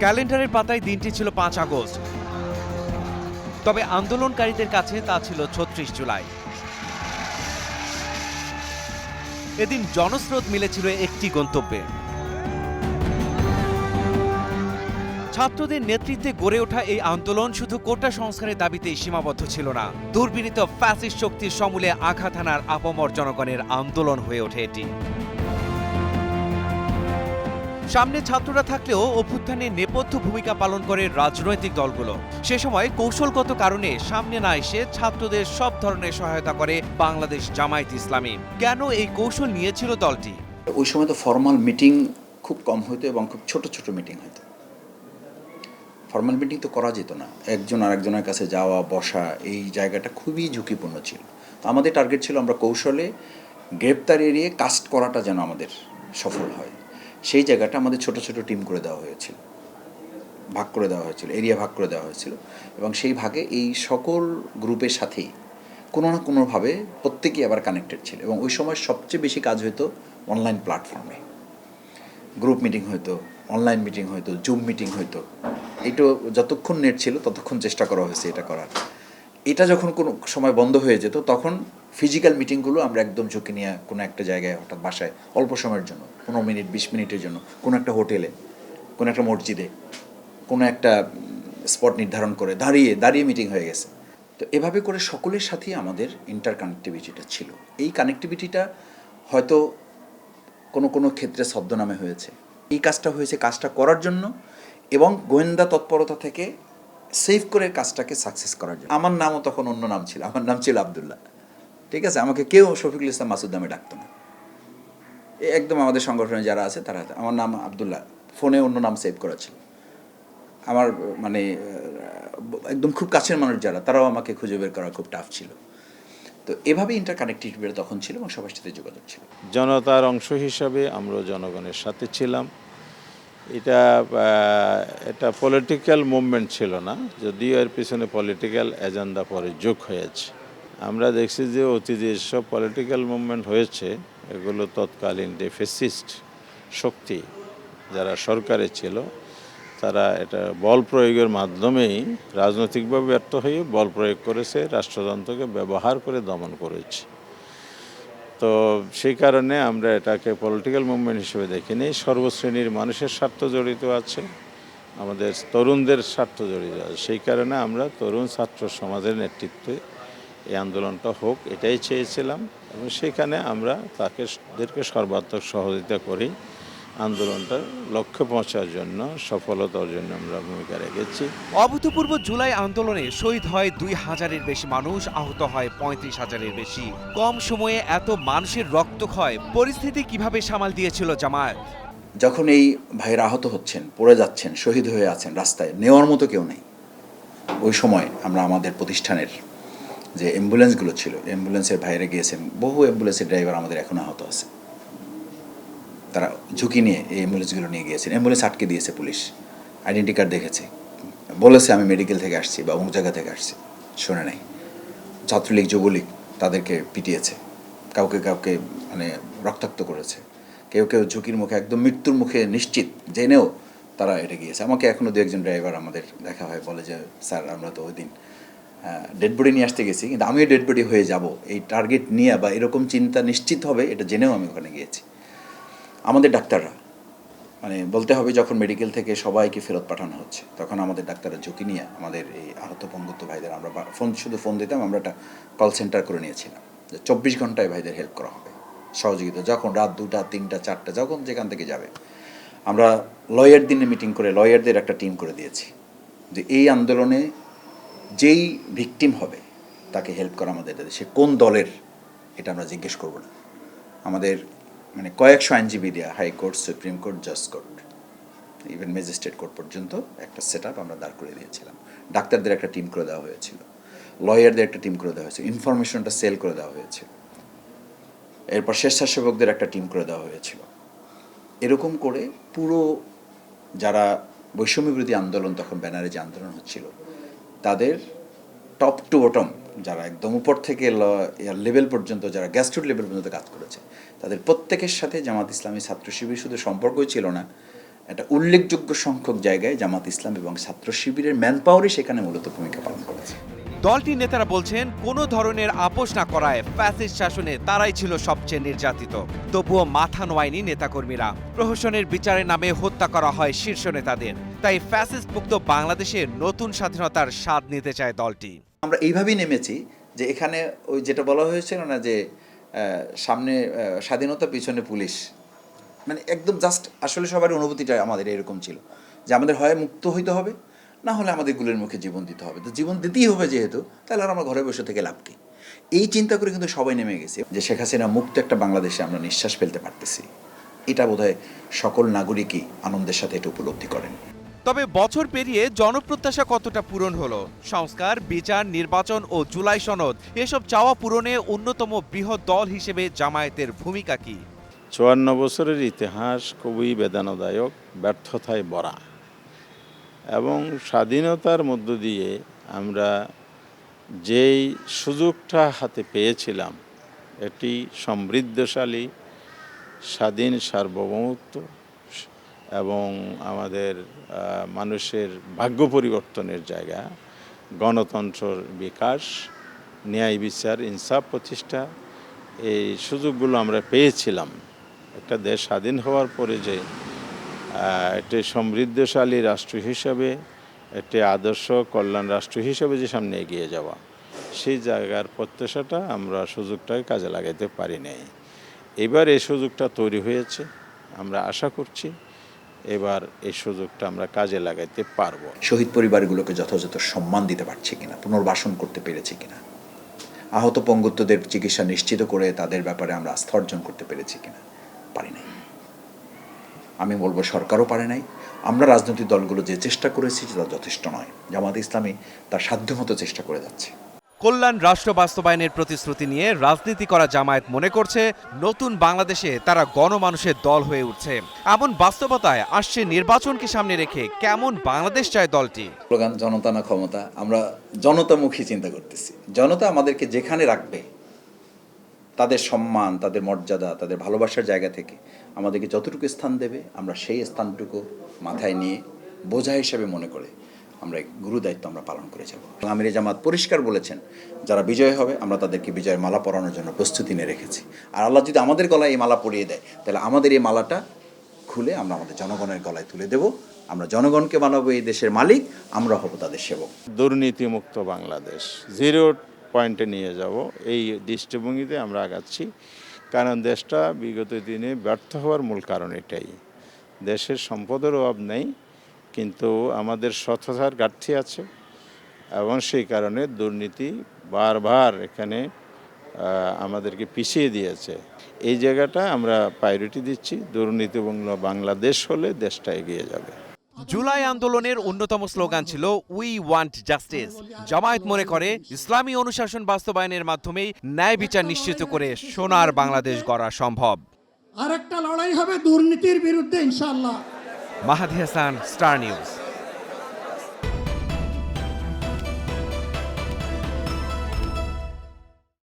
ক্যালেন্ডারের পাতায় দিনটি ছিল ৫ আগস্ট, তবে আন্দোলনকারীদের কাছে তা ছিল ৩৬ জুলাই। এদিন জনস্রোত মিলেছিল একটি গন্তব্যে, ছাত্রদের নেতৃত্বে গড়ে ওঠা এই আন্দোলন শুধু কোটা সংস্কারের দাবিতেই সীমাবদ্ধ ছিল না। দুর্বিনীত ফ্যাসিস্ট শক্তির সমূলে আঘাত হানার আপামর জনগণের আন্দোলন হয়ে ওঠে এটি। সামনে ছাত্ররা থাকলেও অভ্যুত্থানে নেপথ্য ভূমিকা পালন করে রাজনৈতিক দলগুলো। সে সময় কৌশলগত কারণে সামনে না এসে ছাত্রদের সব ধরনের সহায়তা করে বাংলাদেশ জামায়াত ইসলামী। কেন এই কৌশল নিয়েছিল দলটি? ওই সময় তো ফর্মাল মিটিং খুব কম হইতো এবং খুব ছোট ছোট মিটিং হইতো। ফর্মাল মিটিং তো করা যেত না, একজন আরেকজনের কাছে যাওয়া বসা, এই জায়গাটা খুবই ঝুঁকিপূর্ণ ছিল। তো আমাদের টার্গেট ছিল আমরা কৌশলে গ্রেপ্তার এড়িয়ে কাস্ট করাটা যেন আমাদের সফল হয়। সেই জায়গাটা আমাদের ছোট ছোট টিম করে দেওয়া হয়েছিল, ভাগ করে দেওয়া হয়েছিল, এরিয়া ভাগ করে দেওয়া হয়েছিল এবং সেই ভাগে এই সকল গ্রুপের সাথেই কোনো না কোনোভাবে প্রত্যেকেই আবার কানেক্টেড ছিল। এবং ওই সময় সবচেয়ে বেশি কাজ হতো অনলাইন প্ল্যাটফর্মে, গ্রুপ মিটিং হতো, অনলাইন মিটিং হতো, জুম মিটিং হতো। এটা যতক্ষণ নেট ছিল ততক্ষণ চেষ্টা করা হয়েছে এটা করার। এটা যখন কোনো সময় বন্ধ হয়ে যেত তখন ফিজিক্যাল মিটিংগুলো আমরা একদম ঝুঁকি নিয়ে কোনো একটা জায়গায়, হঠাৎ বাসায় অল্প সময়ের জন্য 15 মিনিট 20 মিনিটের জন্য কোনো একটা হোটেলে, কোনো একটা মসজিদে, কোনো একটা স্পট নির্ধারণ করে দাঁড়িয়ে দাঁড়িয়ে মিটিং হয়ে গেছে। তো এভাবে করে সকলের সাথেই আমাদের ইন্টার কানেক্টিভিটিটা ছিল। এই কানেক্টিভিটিটা হয়তো কোনো কোনো ক্ষেত্রে ছদ্মনামে হয়েছে। এই কাজটা হয়েছে কাজটা করার জন্য এবং গোয়েন্দা তৎপরতা থেকে সেভ করে কাজটাকে সাকসেস করার জন্য। আমার নামও তখন অন্য নাম ছিল, আমার নাম ছিল আবদুল্লাহ। ঠিক আছে, আমাকে কেউ শফিকুল ইসলাম মাসুদ নামে ডাকতো না। একদম আমাদের সংগঠনে যারা আছে তারা, আমার নাম আবদুল্লাহ, ফোনে অন্য নাম সেভ করা ছিল। আমার মানে একদম খুব কাছের মানুষ যারা, তারাও আমাকে খুঁজে বের করা খুব টাফ ছিল। তো এভাবে ইন্টার কানেক্টিভিটি তখন ছিল এবং সবার সাথে যোগাযোগ ছিল। জনতার অংশ হিসাবে আমরা জনগণের সাথে ছিলাম। এটা পলিটিক্যাল মুভমেন্ট ছিল না, যদিও এর পিছনে পলিটিক্যাল এজেন্ডা পরে যোগ হয়েছে। আমরা দেখছি যে অতীতে যেসব পলিটিক্যাল মুভমেন্ট হয়েছে এগুলো তৎকালীন যে ফ্যাসিস্ট শক্তি যারা সরকারে ছিল তারা এটা বল প্রয়োগের মাধ্যমেই রাজনৈতিকভাবে ব্যর্থ হয়ে বল প্রয়োগ করেছে, রাষ্ট্রযন্ত্রকে ব্যবহার করে দমন করেছে। তো সেই কারণে আমরা এটাকে পলিটিক্যাল মুভমেন্ট হিসেবে দেখিনি। সর্বশ্রেণীর মানুষের স্বার্থ জড়িত আছে, আমাদের তরুণদের স্বার্থ জড়িত আছে। সেই কারণে আমরা তরুণ ছাত্র সমাজের নেতৃত্বে এই আন্দোলনটা হোক এটাই চেয়েছিলাম এবং সেখানে আমরা তাদেরকে সর্বাত্মক সহযোগিতা করি। আন্দোলনটার লক্ষ্যে পৌঁছার জন্য, সফলতা অর্জনে আমরা ভূমিকা রেখেছি। অভূতপূর্ব জুলাই আন্দোলনে শহীদ হয় ২,০০০-এর বেশি মানুষ, আহত হয় ৩৫,০০০-এর বেশি। কম সময়ে এত মানুষের রক্তক্ষয়, পরিস্থিতি কিভাবে সামাল দিয়েছিল জামায়াত? যখন এই ভাইয়েরা আহত হচ্ছেন, পড়ে যাচ্ছেন, শহীদ হয়ে আছেন, রাস্তায় নেওয়ার মতো কেউ নেই, ওই সময় আমরা আমাদের প্রতিষ্ঠানের যে অ্যাম্বুলেন্সগুলো ছিল, অ্যাম্বুলেন্সের ভাইয়েরা গিয়েছেন, বহু অ্যাম্বুলেন্সের ড্রাইভার আমাদের এখনও আহত আছে। তারা ঝুঁকি নিয়ে এই অ্যাম্বুলেন্সগুলো নিয়ে গিয়েছেন। অ্যাম্বুলেন্স আটকে দিয়েছে পুলিশ, আইডেন্টি কার্ড দেখেছে, বলেছে আমি মেডিকেল থেকে আসছি বা অমুক জায়গা থেকে আসছি, শোনে নাই। ছাত্রলীগ যুবলীগ তাদেরকে পিটিয়েছে, কাউকে কাউকে মানে রক্তাক্ত করেছে, কেউ কেউ ঝুঁকির মুখে, একদম মৃত্যুর মুখে নিশ্চিত জেনেও তারা এটা গিয়েছে। আমাকে এখনও দু একজন ড্রাইভার আমাদের দেখা হয়, বলে যে স্যার আমরা তো ওই দিন ডেড বডি নিয়ে আসতে গেছি, কিন্তু আমিও ডেড বডি হয়ে যাব এই টার্গেট নিয়ে বা এরকম চিন্তা নিশ্চিত হবে এটা জেনেও আমি ওখানে গিয়েছি। আমাদের ডাক্তাররা মানে বলতে হবে, যখন মেডিকেল থেকে সবাইকে ফেরত পাঠানো হচ্ছে তখন আমাদের ডাক্তাররা ঝুঁকি নিয়ে আমাদের এই আহত পঙ্গুত্ব ভাইদের, আমরা শুধু ফোন দিতাম, আমরা একটা কল সেন্টার করে নিয়েছিলাম যে 24 ঘন্টায় ভাইদের হেল্প করা হবে, সহযোগিতা। যখন রাত 2টা 3টা 4টা যখন যেখান থেকে যাবে, আমরা লয়ার দিনে মিটিং করে লয়ারদের একটা টিম করে দিয়েছি যে এই আন্দোলনে যেই ভিকটিম হবে তাকে হেল্প করা আমাদের, সে কোন দলের এটা আমরা জিজ্ঞেস করব না। আমাদের মানে কয়েকশো আইনজীবী দেওয়া, হাইকোর্ট, সুপ্রিম কোর্ট, জাজ কোর্ট, ইভেন ম্যাজিস্ট্রেট কোর্ট পর্যন্ত একটা সেট আপ আমরা দাঁড় করে দিয়েছিলাম। ডাক্তারদের একটা টিম করে দেওয়া হয়েছিল, লয়ারদের একটা টিম করে দেওয়া হয়েছিল, ইনফরমেশনটা সেল করে দেওয়া হয়েছিল, এরপর স্বেচ্ছাসেবকদের একটা টিম করে দেওয়া হয়েছিল। এরকম করে পুরো যারা বৈষম্য বিরোধী আন্দোলন, তখন ব্যানারে যে আন্দোলন হচ্ছিল, তাদের টপ টু বটম যারা একদম উপর থেকে লেভেল পর্যন্ত, যারা গ্যাস্ট্রুট লেভেল পর্যন্ত কাজ করেছে, তাদের প্রত্যেকের সাথে জামাত ইসলামী ছাত্র শিবির শুধু সম্পর্কই ছিল না, একটা উল্লেখযোগ্য সংখ্যক জায়গায় জামাত ইসলাম এবং ছাত্র শিবিরের ম্যান পাওয়ারই সেখানে মূলত ভূমিকা পালন করেছে। দলটির নেতারা বলছেন কোনো ধরনের আপোষ না করায় ফ্যাসিস্ট শাসনে তারাই ছিল সবচেয়ে নির্যাতিত। তবুও মাথা নোয়ায়নি নেতাকর্মীরা। প্রহসনের বিচারের নামে হত্যা করা হয় শীর্ষ নেতাদের। তাই ফ্যাসিস্ট মুক্ত বাংলাদেশে নতুন স্বাধীনতার স্বাদ নিতে চায় দলটি। আমরা এইভাবেই নেমেছি যে এখানে ওই যেটা বলা হয়েছিল না যে সামনে স্বাধীনতা পিছনে পুলিশ, মানে একদম জাস্ট আসলে সবার অনুভূতিটা আমাদের এরকম ছিল যে আমাদের হয় মুক্ত হইতে হবে, না হলে আমাদের গুলের মুখে জীবন দিতে হবে। তো জীবন দিতেই হবে যেহেতু, তাহলে আর আমরা ঘরে বসে থেকে লাভ কি? এই চিন্তা করে কিন্তু সবাই নেমে গেছে যে শেখ হাসিনা মুক্ত একটা বাংলাদেশে আমরা নিঃশ্বাস ফেলতে পারতেছি। এটা বোধহয় সকল নাগরিকই আনন্দের সাথে এটা উপলব্ধি করেন। তবে বছর পেরিয়ে জনপ্রত্যাশা কতটা পূরণ হলো? সংস্কার, বিচার, নির্বাচন ও জুলাই সনদ এসব চাওয়া পূরণে অন্যতম বৃহৎ দল হিসেবে জামায়াতের ভূমিকা কি? 54 বছরের ইতিহাস খুবই বেদনাদায়ক, ব্যর্থতায় ভরা, এবং স্বাধীনতার মধ্য দিয়ে আমরা যেই সুযোগটা হাতে পেয়েছিলাম, এটি সমৃদ্ধশালী, স্বাধীন সার্বভৌমত্ব এবং আমাদের মানুষের ভাগ্য পরিবর্তনের জায়গা, গণতন্ত্রের বিকাশ, ন্যায় বিচার, ইনসাফ প্রতিষ্ঠা, এই সুযোগগুলো আমরা পেয়েছিলাম। একটা দেশ স্বাধীন হওয়ার পরে যে একটি সমৃদ্ধশালী রাষ্ট্র হিসাবে, একটি আদর্শ কল্যাণ রাষ্ট্র হিসাবে যে সামনে এগিয়ে যাওয়া, সেই জায়গার প্রত্যাশাটা আমরা সুযোগটাকে কাজে লাগাইতে পারি নাই। এবার এই সুযোগটা তৈরি হয়েছে, আমরা আশা করছি এবার এই সুযোগটা আমরা কাজে লাগাইতে পারবো। শহীদ পরিবারগুলোকে যথাযথ সম্মান দিতে পারছি কিনা, পুনর্বাসন করতে পেরেছি কিনা, আহত পঙ্গুত্বদের চিকিৎসা নিশ্চিত করে তাদের ব্যাপারে আমরা আস্থা অর্জন করতে পেরেছি কিনা, পারি নাই। আমি বলবো সরকারও পারে নাই। আমরা রাজনৈতিক দলগুলো যে চেষ্টা করেছি তা যথেষ্ট নয়। জামাত ইসলামী তার সাধ্যমতো চেষ্টা করে যাচ্ছে। কল্যাণ রাষ্ট্র বাস্তবায়নের প্রতিশ্রুতি নিয়ে রাজনীতি করা জামায়াত মনে করছে নতুন বাংলাদেশে তারা গণমানুষের দল হয়ে উঠছে। এমন বাস্তবতায় আসছে নির্বাচনকে সামনে রেখে কেমন বাংলাদেশ চায় দলটি? স্লোগান জনতা না ক্ষমতা, আমরা জনতামুখী চিন্তা করতেছি। জনতা আমাদেরকে যেখানে রাখবে, তাদের সম্মান, তাদের মর্যাদা, তাদের ভালোবাসার জায়গা থেকে আমাদেরকে যতটুকু স্থান দেবে, আমরা সেই স্থানটুকু মাথায় নিয়ে বোঝা হিসেবে মনে করে আমরা গুরু দায়িত্ব আমরা পালন করে যাব। আমিরে জামাত পরিষ্কার বলেছেন, যারা বিজয় হবে আমরা তাদেরকে বিজয়ের মালা পরানোর জন্য প্রস্তুতি নিয়ে রেখেছি। আর আল্লাহ যদি আমাদের গলায় এই মালা পরিয়ে দেয়, তাহলে আমাদের এই মালাটা খুলে আমরা আমাদের জনগণের গলায় তুলে দেব। আমরা জনগণকে বানাবো এই দেশের মালিক, আমরা হব তাদের সেবক। দুর্নীতিমুক্ত বাংলাদেশ, জিরো পয়েন্টে নিয়ে যাব, এই দৃষ্টিভঙ্গিতে আমরা আগাচ্ছি। কারণ দেশটা বিগত দিনে ব্যর্থ হওয়ার মূল কারণ এটাই। দেশের সম্পদের অভাব নেই, কিন্তু আমাদের সততার ঘাটতি আছে, এবং সেই কারণে দুর্নীতি বারবার এখানে আমাদেরকে পিছিয়ে দিয়েছে। এই জায়গাটা আমরা প্রায়োরিটি দিচ্ছি। দুর্নীতিমুক্ত বাংলাদেশ হলে দেশটা এগিয়ে যাবে। জুলাই আন্দোলনের অন্যতম স্লোগান ছিল উই ওয়ান্ট জাস্টিস। জামায়াত মনে করে ইসলামী অনুশাসন বাস্তবায়নের মাধ্যমেই ন্যায় বিচার নিশ্চিত করে সোনার বাংলাদেশ গড়া সম্ভব। আরেকটা লড়াই হবে দুর্নীতির বিরুদ্ধে ইনশাআল্লাহ। মাহাদি হাসান, স্টার নিউজ।